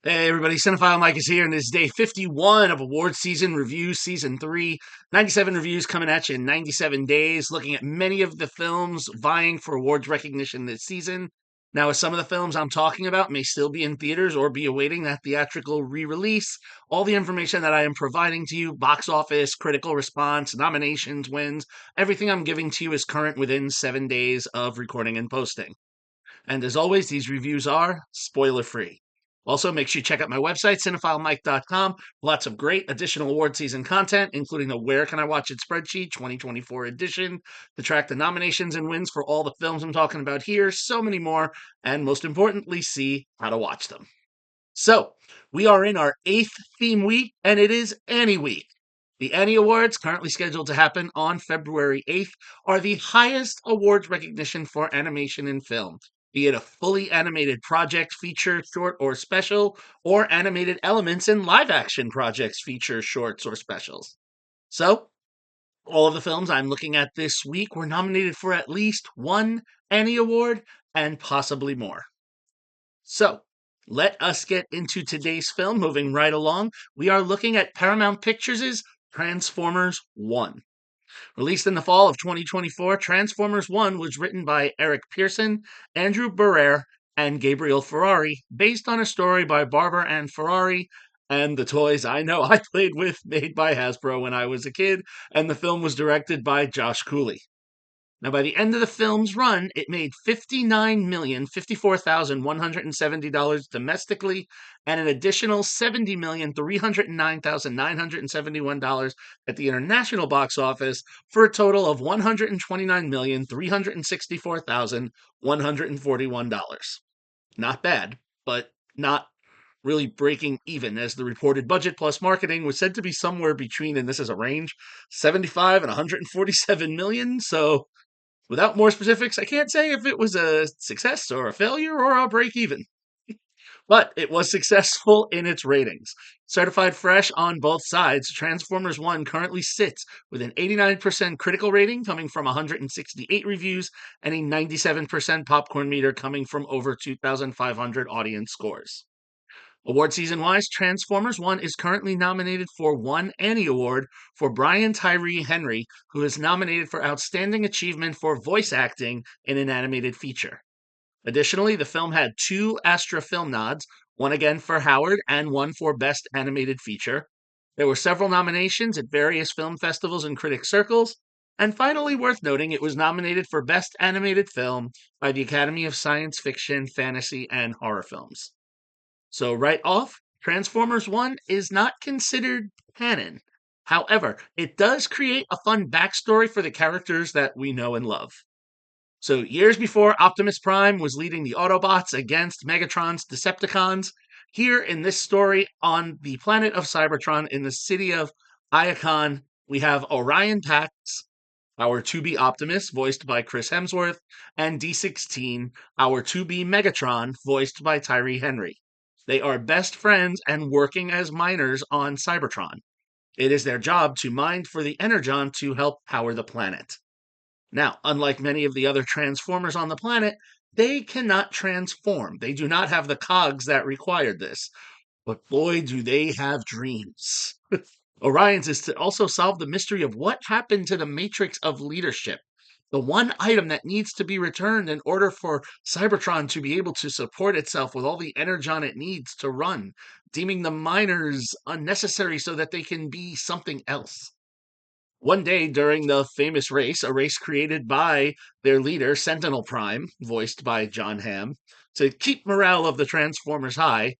Hey everybody, Cinephile Mike is here, and this is day 51 of Award Season Review Season 3. 97 reviews coming at you in 97 days, looking at many of the films vying for awards recognition this season. Now, as some of the films I'm talking about may still be in theaters or be awaiting that theatrical re-release, all the information that I am providing to you, box office, critical response, nominations, wins, everything I'm giving to you is current within 7 days of recording and posting. And as always, these reviews are spoiler free. Also, make sure you check out my website, cinephilemike.com. Lots of great additional award season content, including the Where Can I Watch It spreadsheet 2024 edition to track the nominations and wins for all the films I'm talking about here, so many more, and most importantly, see how to watch them. So, we are in our 8th theme week, and it is Annie Week. The Annie Awards, currently scheduled to happen on February 8th, are the highest awards recognition for animation in film, be it a fully animated project, feature, short, or special, or animated elements in live action projects, feature, shorts, or specials. So, all of the films I'm looking at this week were nominated for at least one Annie Award and possibly more. So, let us get into today's film. Moving right along, we are looking at Paramount Pictures' Transformers 1. Released in the fall of 2024, Transformers 1 was written by Eric Pearson, Andrew Barrere, and Gabriel Ferrari, based on a story by Barbara Ann Ferrari and the toys I know I played with, made by Hasbro when I was a kid, and the film was directed by Josh Cooley. Now, by the end of the film's run, it made $59,054,170 domestically and an additional $70,309,971 at the international box office for a total of $129,364,141. Not bad, but not really breaking even, as the reported budget plus marketing was said to be somewhere between, and this is a range, 75 and 147 million. So without more specifics, I can't say if it was a success or a failure or a break even. But it was successful in its ratings. Certified fresh on both sides, Transformers 1 currently sits with an 89% critical rating coming from 168 reviews and a 97% popcorn meter coming from over 2,500 audience scores. Award season wise, Transformers 1 is currently nominated for one Annie Award for Brian Tyree Henry, who is nominated for Outstanding Achievement for Voice Acting in an Animated Feature. Additionally, the film had two Astra Film nods, one again for Howard and one for Best Animated Feature. There were several nominations at various film festivals and critic circles. And finally, worth noting, it was nominated for Best Animated Film by the Academy of Science Fiction, Fantasy, and Horror Films. So, right off, Transformers 1 is not considered canon. However, it does create a fun backstory for the characters that we know and love. So, years before Optimus Prime was leading the Autobots against Megatron's Decepticons, here in this story on the planet of Cybertron in the city of Iacon, we have Orion Pax, our 2B Optimus, voiced by Chris Hemsworth, and D16, our 2B Megatron, voiced by Tyree Henry. They are best friends and working as miners on Cybertron. It is their job to mine for the Energon to help power the planet. Now, unlike many of the other Transformers on the planet, they cannot transform. They do not have the cogs that required this. But boy, do they have dreams. Orion's is to also solve the mystery of what happened to the matrix of leadership. The one item that needs to be returned in order for Cybertron to be able to support itself with all the energon it needs to run, deeming the miners unnecessary so that they can be something else. One day during the famous race, a race created by their leader, Sentinel Prime, voiced by John Hamm, to keep morale of the Transformers high,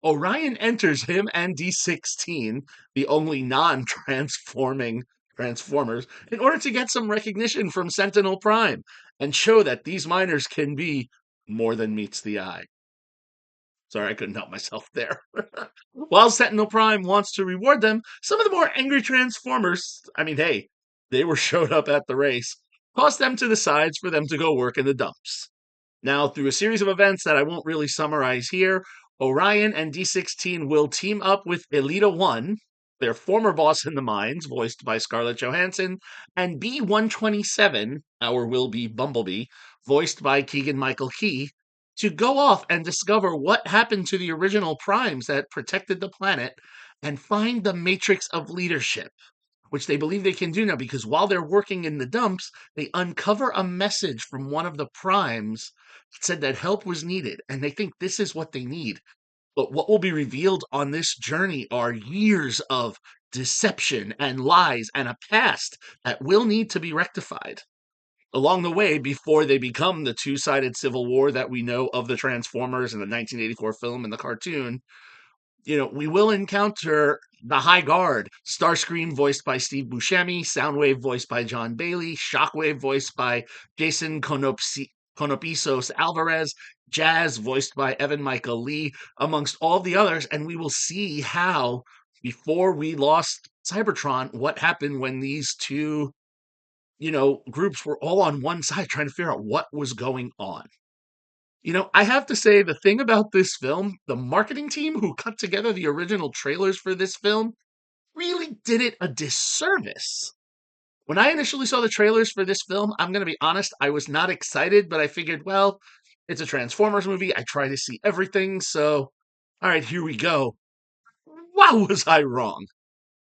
Orion enters him and D16, the only non transforming Transformers, in order to get some recognition from Sentinel Prime and show that these miners can be more than meets the eye. Sorry, I couldn't help myself there. While Sentinel Prime wants to reward them, some of the more angry Transformers, I mean, hey, they were showed up at the race, toss them to the sides for them to go work in the dumps. Now, through a series of events that I won't really summarize here, Orion and D16 will team up with Elita 1, their former boss in the mines, voiced by Scarlett Johansson, and B127, our will be Bumblebee, voiced by Keegan Michael Key, to go off and discover what happened to the original primes that protected the planet and find the matrix of leadership, which they believe they can do now because while they're working in the dumps, they uncover a message from one of the primes that said that help was needed, and they think this is what they need. But what will be revealed on this journey are years of deception and lies and a past that will need to be rectified along the way before they become the two-sided civil war that we know of the Transformers in the 1984 film and the cartoon. We will encounter the High Guard, Starscream voiced by Steve Buscemi, Soundwave voiced by John Bailey, Shockwave voiced by Jason Conopisos Alvarez, Jazz voiced by Evan Michael Lee, amongst all the others, and we will see how, before we lost Cybertron, what happened when these two, groups were all on one side trying to figure out what was going on. I have to say the thing about this film, the marketing team who cut together the original trailers for this film really did it a disservice. When I initially saw the trailers for this film, I'm going to be honest, I was not excited, but I figured, well, it's a Transformers movie. I try to see everything, so all right, here we go. Wow, was I wrong?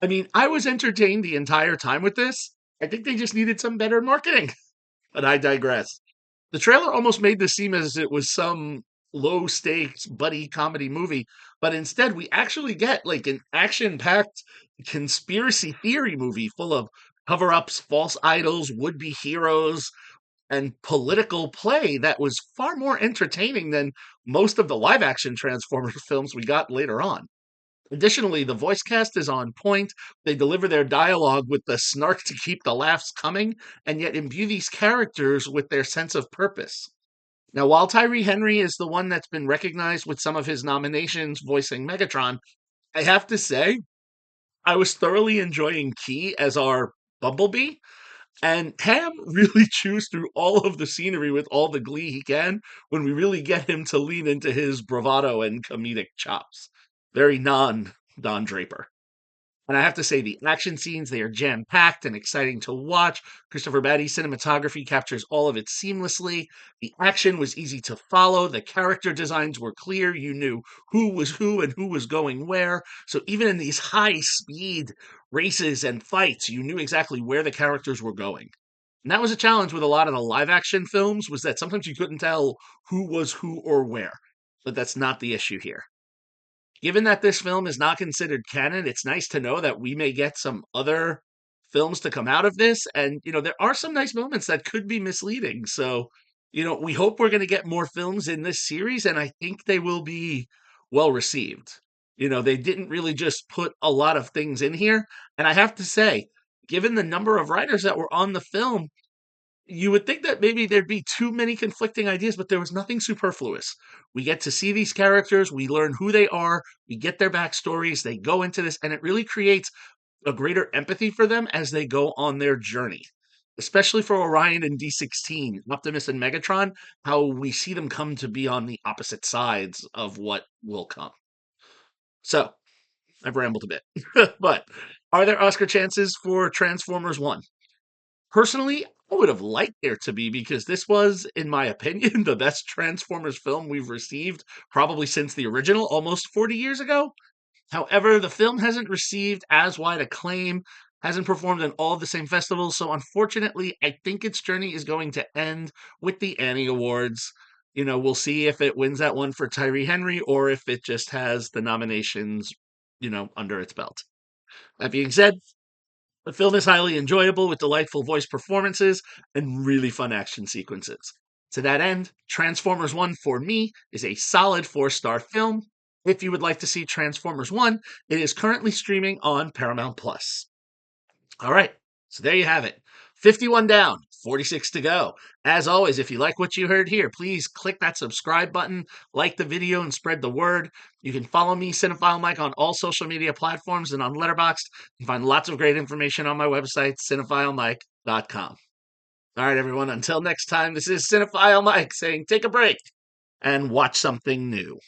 I mean, I was entertained the entire time with this. I think they just needed some better marketing, but I digress. The trailer almost made this seem as it was some low stakes buddy comedy movie, but instead we actually get like an action packed conspiracy theory movie full of cover ups, false idols, would be heroes, and political play that was far more entertaining than most of the live action Transformers films we got later on. Additionally, the voice cast is on point. They deliver their dialogue with the snark to keep the laughs coming, and yet imbue these characters with their sense of purpose. Now, while Tyree Henry is the one that's been recognized with some of his nominations voicing Megatron, I have to say, I was thoroughly enjoying Key as our Bumblebee, and Ham really chews through all of the scenery with all the glee he can when we really get him to lean into his bravado and comedic chops. Very Don Draper. And I have to say, the action scenes, they are jam packed and exciting to watch. Christopher Batty's cinematography captures all of it seamlessly. The action was easy to follow. The character designs were clear. You knew who was who and who was going where. So even in these high speed races and fights, you knew exactly where the characters were going. And that was a challenge with a lot of the live action films, was that sometimes you couldn't tell who was who or where. But that's not the issue here. Given that this film is not considered canon, it's nice to know that we may get some other films to come out of this. And, there are some nice moments that could be misleading. So, we hope we're going to get more films in this series, and I think they will be well received. They didn't really just put a lot of things in here. And I have to say, given the number of writers that were on the film, you would think that maybe there'd be too many conflicting ideas, but there was nothing superfluous. We get to see these characters, we learn who they are, we get their backstories, they go into this, and it really creates a greater empathy for them as they go on their journey. Especially for Orion and D16, Optimus and Megatron, how we see them come to be on the opposite sides of what will come. So, I've rambled a bit. But are there Oscar chances for Transformers 1? Personally, I would have liked there to be, because this was, in my opinion, the best Transformers film we've received probably since the original almost 40 years ago. However, the film hasn't received as wide acclaim, hasn't performed in all of the same festivals, so unfortunately, I think its journey is going to end with the Annie Awards. We'll see if it wins that one for Tyree Henry or if it just has the nominations, under its belt. That being said, the film is highly enjoyable with delightful voice performances and really fun action sequences. To that end, Transformers 1 for me is a solid 4-star film. If you would like to see Transformers 1, it is currently streaming on Paramount Plus. All right, so there you have it. 51 down, 46 to go. As always, if you like what you heard here, please click that subscribe button, like the video, and spread the word. You can follow me, Cinephile Mike, on all social media platforms and on Letterboxd. You can find lots of great information on my website, cinephilemike.com. All right, everyone, until next time, this is Cinephile Mike saying take a break and watch something new.